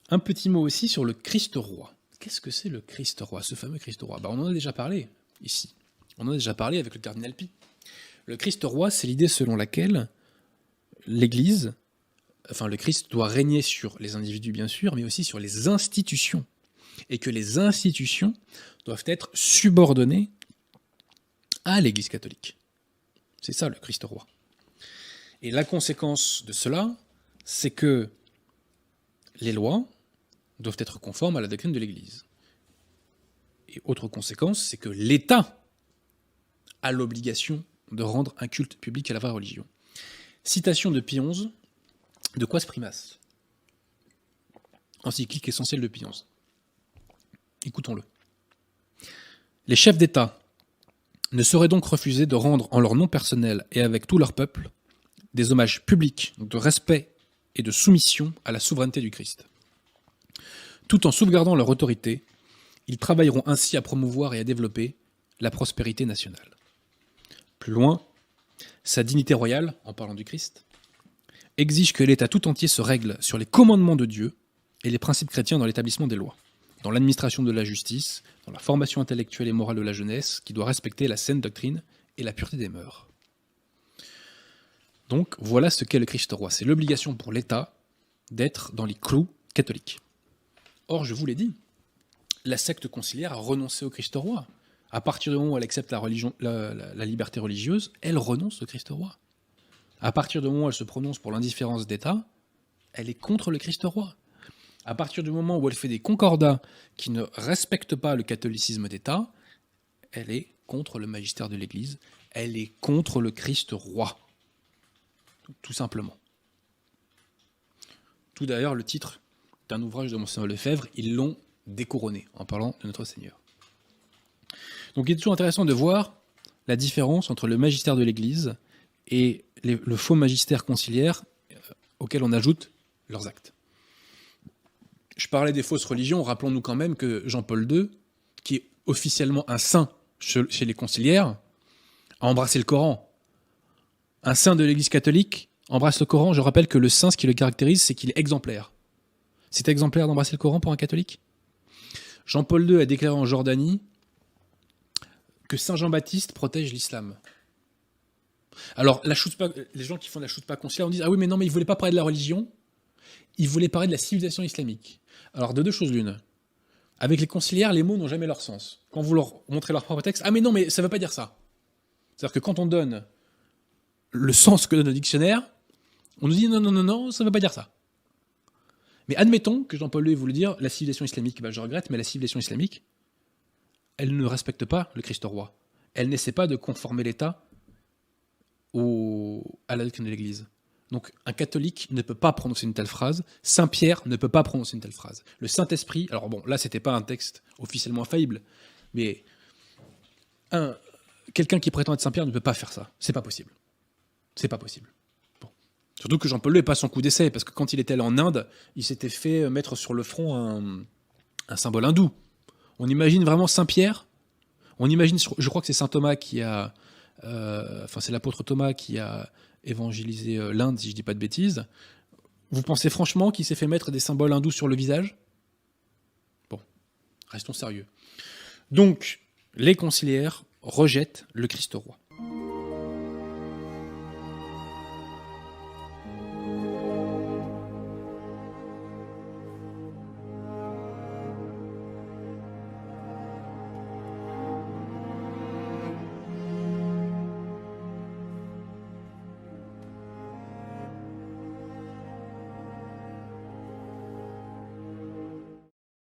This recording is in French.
Un petit mot aussi sur le Christ roi. Qu'est-ce que c'est le Christ roi, ce fameux Christ roi? On en a déjà parlé ici. On en a déjà parlé avec le cardinal Pi. Le Christ roi, c'est l'idée selon laquelle l'Église, le Christ doit régner sur les individus bien sûr, mais aussi sur les institutions. Et que les institutions doivent être subordonnées à l'Église catholique. C'est ça le Christ roi. Et la conséquence de cela, c'est que les lois doivent être conformes à la doctrine de l'Église. Et autre conséquence, c'est que l'État a l'obligation de rendre un culte public à la vraie religion. Citation de Pie XI, de Quas Primas, encyclique essentielle de Pie XI. Écoutons-le. Les chefs d'État ne sauraient donc refuser de rendre en leur nom personnel et avec tout leur peuple des hommages publics de respect et de soumission à la souveraineté du Christ. Tout en sauvegardant leur autorité, ils travailleront ainsi à promouvoir et à développer la prospérité nationale. Plus loin, sa dignité royale, en parlant du Christ, exige que l'État tout entier se règle sur les commandements de Dieu et les principes chrétiens dans l'établissement des lois, dans l'administration de la justice, dans la formation intellectuelle et morale de la jeunesse, qui doit respecter la saine doctrine et la pureté des mœurs. Donc, voilà ce qu'est le Christ roi. C'est l'obligation pour l'État d'être dans les clous catholiques. Or, je vous l'ai dit, la secte conciliaire a renoncé au Christ roi. À partir du moment où elle accepte la liberté religieuse, elle renonce au Christ roi. À partir du moment où elle se prononce pour l'indifférence d'État, elle est contre le Christ roi. À partir du moment où elle fait des concordats qui ne respectent pas le catholicisme d'État, elle est contre le magistère de l'Église, elle est contre le Christ roi. Tout simplement. Tout d'ailleurs, le titre d'un ouvrage de Monseigneur Lefebvre, ils l'ont découronné, en parlant de notre Seigneur. Donc il est toujours intéressant de voir la différence entre le magistère de l'Église et le faux magistère conciliaire auquel on ajoute leurs actes. Je parlais des fausses religions, rappelons-nous quand même que Jean-Paul II, qui est officiellement un saint chez les conciliaires, a embrassé le Coran. Un saint de l'Église catholique embrasse le Coran. Je rappelle que le saint, ce qui le caractérise, c'est qu'il est exemplaire. C'est exemplaire d'embrasser le Coran pour un catholique. Jean-Paul II a déclaré en Jordanie que Saint Jean-Baptiste protège l'islam. Alors, les gens qui font la choutzpa conciliaire, on dit « Ah oui, mais non, mais il ne voulait pas parler de la religion, il voulait parler de la civilisation islamique. » Alors, de deux choses l'une. Avec les conciliaires, les mots n'ont jamais leur sens. Quand vous leur montrez leur propre texte, « Ah mais non, mais ça ne veut pas dire ça. » C'est-à-dire que quand on donne le sens que donne le dictionnaire, on nous dit non, ça ne veut pas dire ça. Mais admettons que Jean-Paul II voulait dire la civilisation islamique, je regrette, mais la civilisation islamique, elle ne respecte pas le Christ roi. Elle n'essaie pas de conformer l'État à la doctrine de l'Église. Donc un catholique ne peut pas prononcer une telle phrase, Saint Pierre ne peut pas prononcer une telle phrase. Le Saint-Esprit, alors bon, là c'était pas un texte officiellement infaillible, mais quelqu'un qui prétend être Saint Pierre ne peut pas faire ça. C'est pas possible. C'est pas possible. Bon. Surtout que Jean-Paul II n'est pas son coup d'essai, parce que quand il était allé en Inde, il s'était fait mettre sur le front un symbole hindou. On imagine vraiment Saint-Pierre, on imagine, je crois que c'est Saint Thomas qui a... c'est l'apôtre Thomas qui a évangélisé l'Inde, si je dis pas de bêtises. Vous pensez franchement qu'il s'est fait mettre des symboles hindous sur le visage? Bon, restons sérieux. Donc, les conciliaires rejettent le Christ roi.